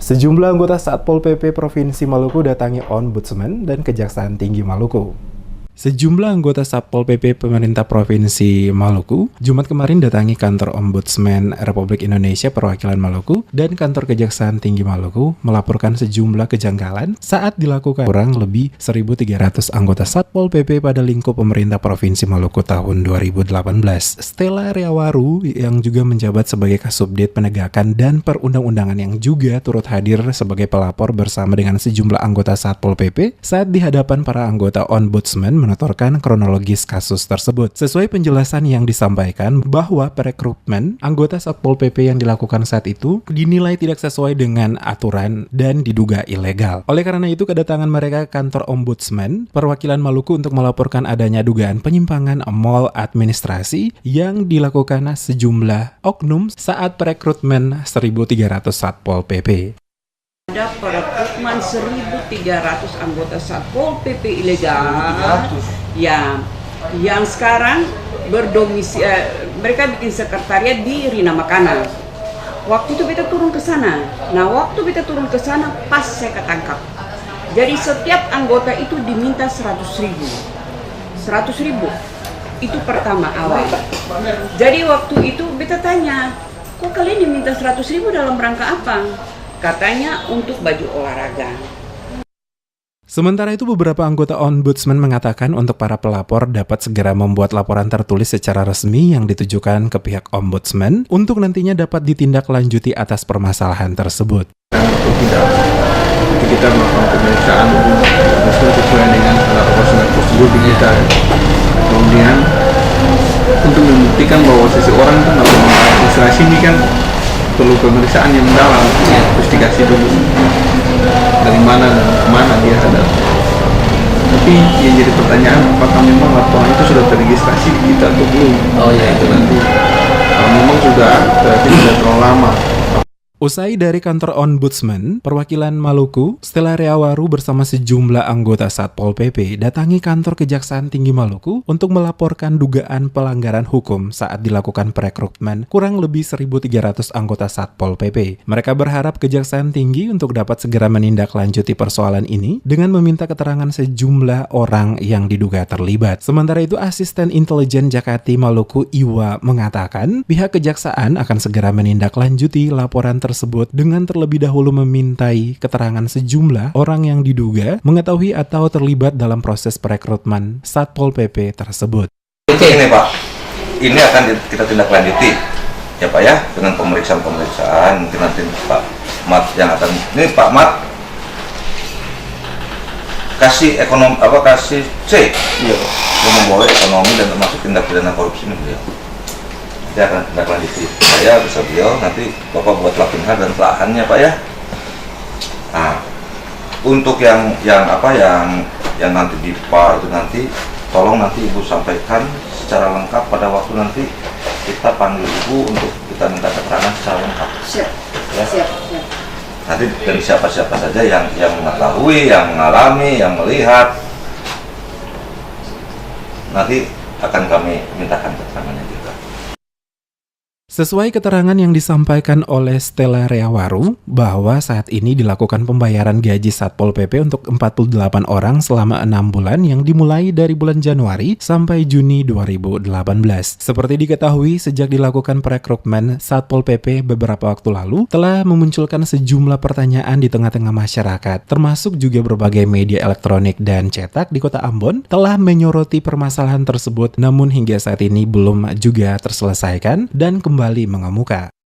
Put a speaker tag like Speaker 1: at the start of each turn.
Speaker 1: Sejumlah anggota Satpol PP Provinsi Maluku datangi Ombudsman dan Kejaksaan Tinggi Maluku. Sejumlah anggota Satpol PP pemerintah Provinsi Maluku Jumat kemarin datangi kantor Ombudsman Republik Indonesia Perwakilan Maluku dan kantor Kejaksaan Tinggi Maluku melaporkan sejumlah kejanggalan saat dilakukan kurang lebih 1.300 anggota Satpol PP pada lingkup pemerintah Provinsi Maluku tahun 2018. Stella Riawaru yang juga menjabat sebagai Kasubdit Penegakan dan Perundang-undangan yang juga turut hadir sebagai pelapor bersama dengan sejumlah anggota Satpol PP saat di hadapan para anggota Ombudsman menuturkan kronologis kasus tersebut. Sesuai penjelasan yang disampaikan bahwa perekrutmen anggota Satpol PP yang dilakukan saat itu dinilai tidak sesuai dengan aturan dan diduga ilegal. Oleh karena itu, kedatangan mereka ke kantor Ombudsman Perwakilan Maluku untuk melaporkan adanya dugaan penyimpangan mal administrasi yang dilakukan sejumlah oknum saat perekrutmen 1.300 Satpol PP.
Speaker 2: Ada perekrutmen 1.300 anggota Satpol PP ilegal yang sekarang berdomisili, mereka bikin sekretariat di Rina Makana. Waktu itu beta turun ke sana. Nah, waktu beta turun ke sana pas saya ketangkap. Jadi setiap anggota itu diminta 100.000. 100.000 itu pertama awal. Jadi waktu itu beta tanya, kok kalian diminta 100.000 dalam rangka apa? Katanya untuk baju olahraga.
Speaker 1: Sementara itu, beberapa anggota Ombudsman mengatakan untuk para pelapor dapat segera membuat laporan tertulis secara resmi yang ditujukan ke pihak Ombudsman untuk nantinya dapat ditindaklanjuti atas permasalahan tersebut.
Speaker 3: Kita melakukan pemeriksaan sesuai dengan operasional prosedur kita. Kemudian untuk membuktikan bahwa seseorang itu melakukan administrasi ini kan perlu pemeriksaan yang mendalam, investigasi dulu dari mana dan kemana dia ada. Tapi yang jadi pertanyaan, apakah memang laporan itu sudah terregistrasi di kita atau belum? Itu nanti kalau memang sudah, berarti sudah terlalu lama.
Speaker 1: Usai dari kantor Ombudsman Perwakilan Maluku, Stella Riawaru bersama sejumlah anggota Satpol PP datangi kantor Kejaksaan Tinggi Maluku untuk melaporkan dugaan pelanggaran hukum saat dilakukan perekrutmen kurang lebih 1.300 anggota Satpol PP. Mereka berharap Kejaksaan Tinggi untuk dapat segera menindaklanjuti persoalan ini dengan meminta keterangan sejumlah orang yang diduga terlibat. Sementara itu, Asisten Intelijen Jakati Maluku Iwa mengatakan pihak Kejaksaan akan segera menindaklanjuti laporan tersebut dengan terlebih dahulu memintai keterangan sejumlah orang yang diduga mengetahui atau terlibat dalam proses perekrutmen Satpol PP tersebut.
Speaker 4: Ini Pak, ini akan kita tindak lanjuti ya Pak ya, dengan pemeriksaan mungkin nanti Pak Mat yang akan, ini Pak Mat kasih kasih C, iya Pak, yang membawa ekonomi dan termasuk tindak pidana korupsi ini beliau. Dia akan tindak lanjuti. Saya bisa beliau nanti Bapak buat lapinha dan telahannya Pak ya. Nah, untuk yang nanti di PA itu nanti tolong nanti Ibu sampaikan secara lengkap pada waktu nanti kita panggil Ibu untuk kita minta keterangan secara lengkap.
Speaker 2: Siap.
Speaker 4: Ya?
Speaker 2: Siap.
Speaker 4: Nanti dari siapa-siapa saja yang mengetahui, yang mengalami, yang melihat, nanti akan kami mintakan keterangannya juga.
Speaker 1: Sesuai keterangan yang disampaikan oleh Stella Riawaru bahwa saat ini dilakukan pembayaran gaji Satpol PP untuk 48 orang selama 6 bulan yang dimulai dari bulan Januari sampai Juni 2018. Seperti diketahui, sejak dilakukan perekrutmen Satpol PP beberapa waktu lalu telah memunculkan sejumlah pertanyaan di tengah-tengah masyarakat, termasuk juga berbagai media elektronik dan cetak di Kota Ambon telah menyoroti permasalahan tersebut, namun hingga saat ini belum juga terselesaikan dan kembali mengemuka.